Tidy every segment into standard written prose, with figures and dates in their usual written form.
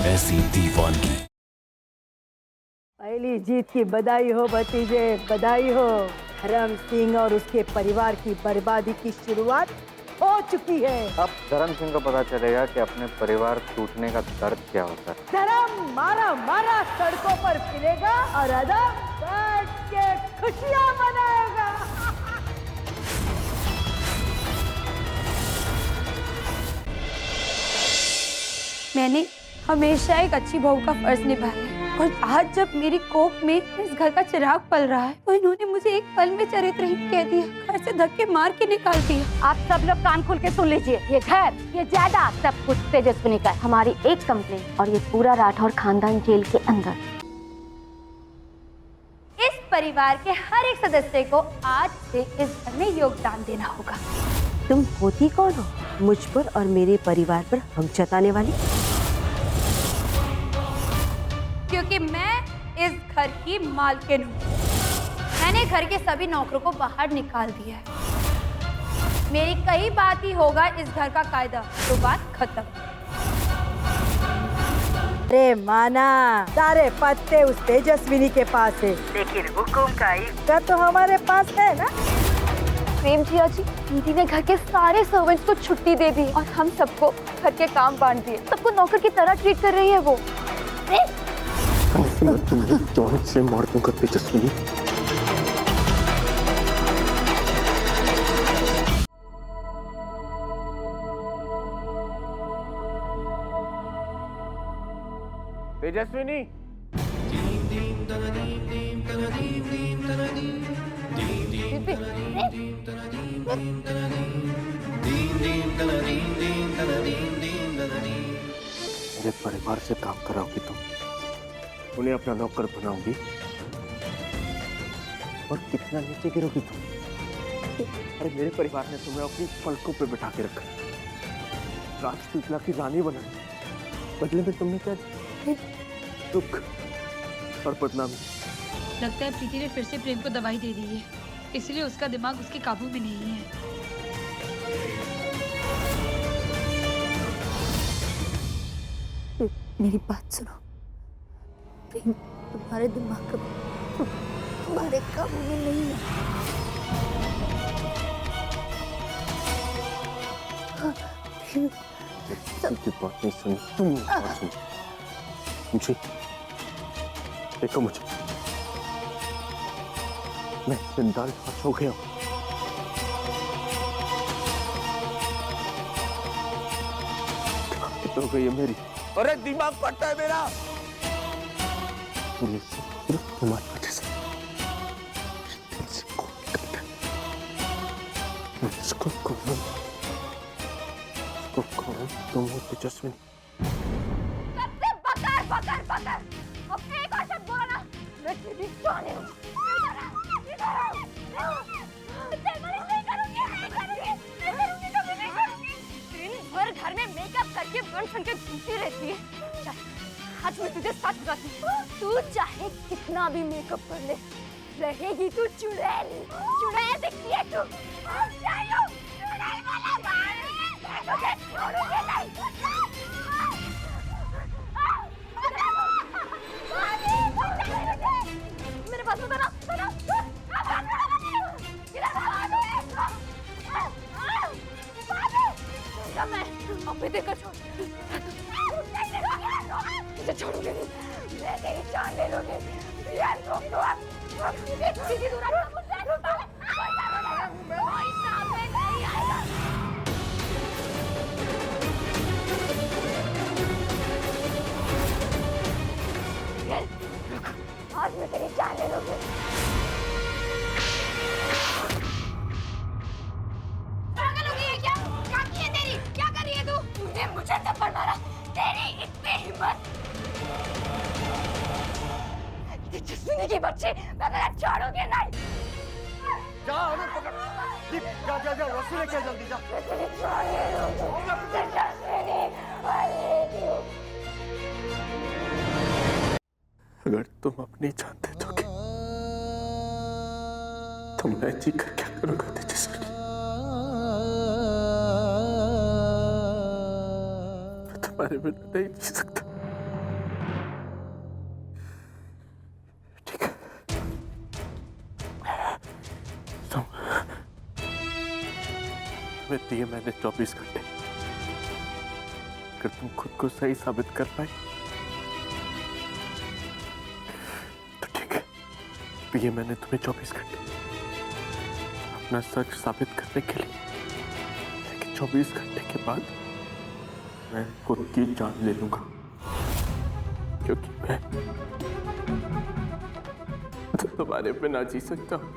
ऐसी दीवानगी। पहली जीत की बधाई हो भतीजे, बधाई हो। धर्म सिंह और उसके परिवार की बर्बादी की शुरुआत हो चुकी है। अब धर्म सिंह को पता चलेगा कि अपने परिवार टूटने का दर्द क्या होता है। धर्म मारा मारा सड़कों पर फिरेगा और अदम बैठ के खुशियां मनाएगा। मैंने हमेशा एक अच्छी बहू का फर्ज निभाया है और आज जब मेरी कोख में इस घर का चिराग पल रहा है तो इन्होंने मुझे एक पल में चरित्रहीन कह दिया, घर से धक्के मार के निकाल दिया। आप सब लोग कान खोल के सुन लीजिए, ये घर, ये जायदाद, सब कुछ तेजस्विनी का है। हमारी एक कंप्लेंट और ये पूरा राठौर खानदान जेल के अंदर। इस परिवार के हर एक सदस्य को आज से इस घर में योगदान देना होगा। तुम होती कौन हो मुझ पर और मेरे परिवार पर हम जताने वाली? क्योंकि मैं इस घर की मालकिन हूँ। मैंने घर के सभी नौकरों को बाहर निकाल दिया है। मेरी कई बात ही होगा इस घर का कायदा, तो बात खत्म। अरे माना, सारे पत्ते उस तेजस्विनी के पास है, लेकिन हुकुम का हिस्सा तो हमारे पास है ना। प्रेम जिया जी, दीदी ने घर के सारे सर्वेंट्स को छुट्टी दे दी और हम सबको घर के काम बांट दिए। सबको नौकर की तरह ट्रीट कर रही है वो। तुम्हें जान से मार दूंगा तेजस्विनी। तेजस्विनी, मेरे परिवार से काम कराओगी तुम, उन्हें अपना नौकर बनाओगी और कितना नीचे गिरोगी तुम। अरे मेरे परिवार ने तुम्हें अपनी पलकों पे बिठा के रखा, राजपीपला की रानी बनाई, बदले में तुमने क्या दुख और बदनामी। लगता है प्रीति ने फिर से प्रेम को दवाई दे दी है, इसलिए उसका दिमाग उसके काबू में नहीं है। मेरी बात सुनो, प्रेम तुम्हारे दिमाग का तुम्हारे काबू में नहीं है। सबकी बात नहीं सुनी, तुम बात सुनो। मुझे देखो, मुझे मैं जिंदा हो गया। हो गई है मेरी। अरे दिमाग फटता है मेरा। ये सिर्फ तुम्हारी वजह से दिल से खून निकलता है। मैं इसको कहूँ तुम हो तेजस्विनी। सबसे बकर बकर बकर। अब एक और शब्द बोला ना, मैं तेरी जान लूं। दिन भर घर में मेकअप करके बन के घूमती रहती है। आज मैं तुझे सच बताती हूँ, तू चाहे कितना भी मेकअप कर ले, रहेगी तू चुड़ैल। चुड़ैल दिखती है तू। चुड़ैल वाला भाई, तुझे छोड़ूंगी नहीं। मेरे पास होता ना, मैं अभी देखकर छोड़, तुझे छोड़ूंगी नहीं, मैं तेरी जान ले लूंगी। यार तुम तो अब सीधी दूर हटो मुझसे, कोई सामने नहीं आएगा। आज मैं तेरी जान ले लूंगी। क्या कर रही है तू? तूने मुझे थप्पड़ मारा, तेरी इतनी हिम्मत। तेजस्विनी की बच्ची, मैं तेरा छोड़ूंगी नहीं। जा उन्हें पकड़, जा रस्सी लेके जल्दी जा। मैं तेरी जान ले लूंगी। तेजस्विनी, अगर तुम अपनी जान दे दोगे तो मैं जी कर क्या करूंगा तेजस्विनी? मैं तुम्हारे बिना नहीं जी सकता। तुम्हें दिए मैंने 24 घंटे। अगर तुम खुद को सही साबित कर पाई तो ठीक है, दिए मैंने तुम्हें 24 घंटे अपना सच साबित करने के लिए। लेकिन 24 घंटे के बाद मैं खुद की जान ले लूंगा, क्योंकि मैं तुम्हारे बिना जी सकता हूं।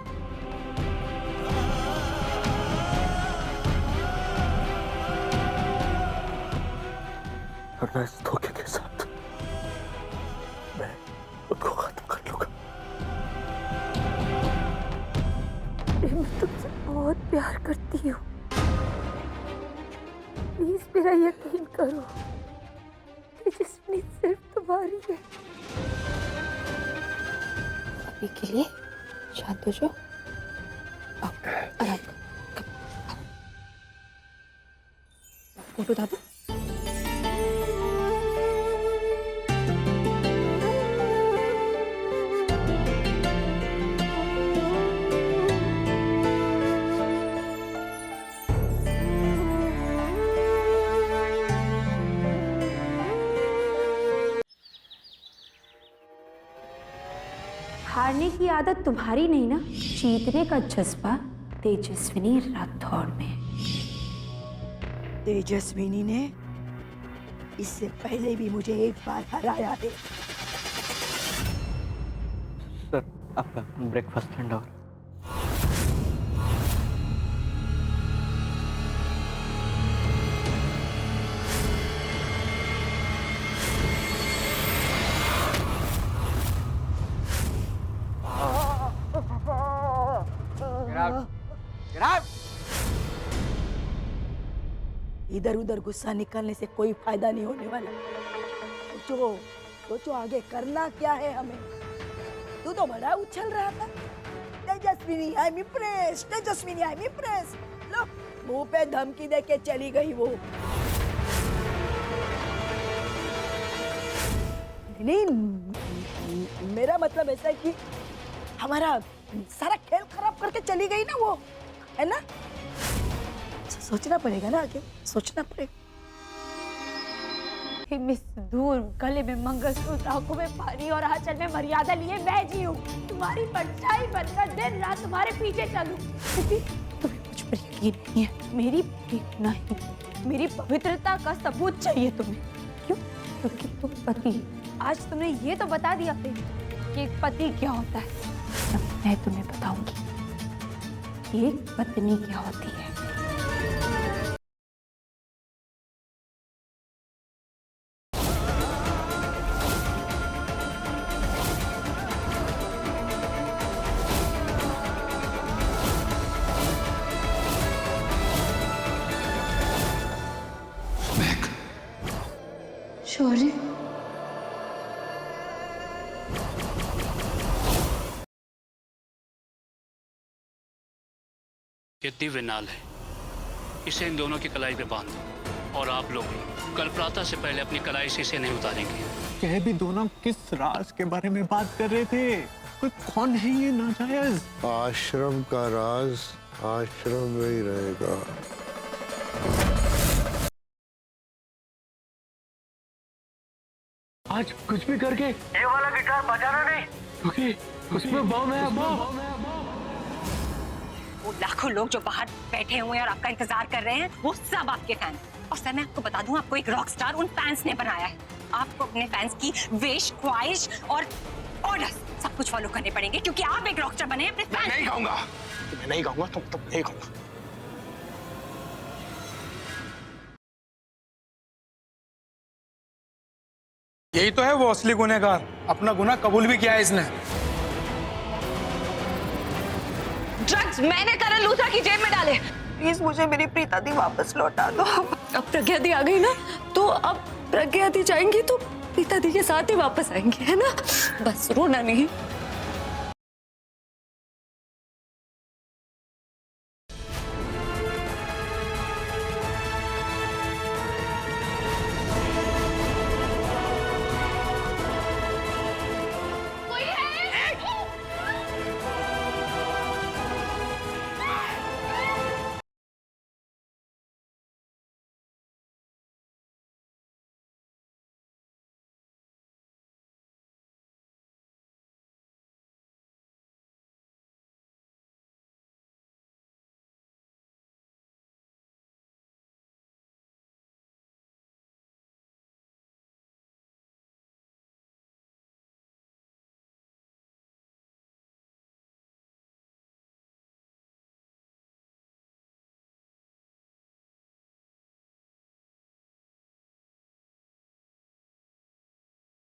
वरना इस धोखे के साथ मैं खुद को खत्म कर लूंगा। मैं तुमसे बहुत प्यार करती हूँ, प्लीज मेरा यकीन करो, तेजस्विनी सिर्फ तुम्हारी है। अभी के लिए शांत हो जाओ, आराम करो। फोटो उठा दो। हारने की आदत तुम्हारी नहीं ना, जीतने का जज्बा तेजस्विनी राठौड़ में। तेजस्विनी ने इससे पहले भी मुझे एक बार हराया है। सर आपका ब्रेकफास्ट ठंडा हो रहा है। इधर उधर गुस्सा निकालने से कोई फायदा नहीं होने वाला। सोचो सोचो आगे करना क्या है हमें। तू तो बड़ा उछल रहा था, Tejaswini I am impressed, Tejaswini I am impressed. लो मुंह पे धमकी दे के चली गई वो। नहीं मेरा मतलब ऐसा है कि हमारा सारा खेल खराब करके चली गई ना वो, है ना। सोचना पड़ेगा ना, आगे सोचना पड़ेगा। मिस दूर गले में मंगलसूत्र, आंखों में पानी और आंचल में मर्यादा लिए मैं जी हूँ, तुम्हारी परछाई बनकर दिन रात तुम्हारे पीछे चलूं। तुम्हें मुझ पर यकीन नहीं है, मेरी नहीं, मेरी पवित्रता का सबूत चाहिए तुम्हें। क्यों? क्योंकि तुम पति। आज तुमने ये तो बता दिया कि एक पति क्या होता है। अब मैं तुम्हें बताऊंगी एक पत्नी क्या होती है। शौर्य, ये दिव्य नाल है, इसे इन दोनों की कलाई पे बांध दो। और आप लोग भी कल प्रातः से पहले अपनी कलाई से इसे नहीं उतारेंगे। कह भी दो ना, किस राज के बारे में बात कर रहे थे? कोई कौन है ये नाजायज? आश्रम का राज आश्रम में ही रहेगा। आज कुछ भी करके ये वाला गिटार बजाना नहीं, क्योंकि उसमें बम है। वो लाखों लोग जो बाहर बैठे हुए हैं और आपका इंतजार कर रहे हैं, वो सब आपके फैन। और सर मैं आपको बता दूं, आपको एक रॉक स्टार उन फैंस ने बनाया है। आपको अपने फैंस की विश, ख्वाहिश और ऑर्डर सब कुछ फॉलो करने पड़ेंगे, क्योंकि आप एक रॉक स्टार बने हैं अपने फैंस। नहीं गाऊंगा, मैं नहीं गाऊंगा, तुम नहीं गाऊंगा। यही तो है वो असली गुनहगार, अपना गुनाह कबूल भी किया है इसने। ड्रग्स मैंने करण लूथरा की जेब में डाले। प्लीज मुझे मेरी प्रीता दी वापस लौटा दो। अब प्रज्ञा दी आ गई ना, तो अब प्रज्ञा दी जाएंगी तो प्रीता दी के साथ ही वापस आएंगे, है ना। बस रोना नहीं।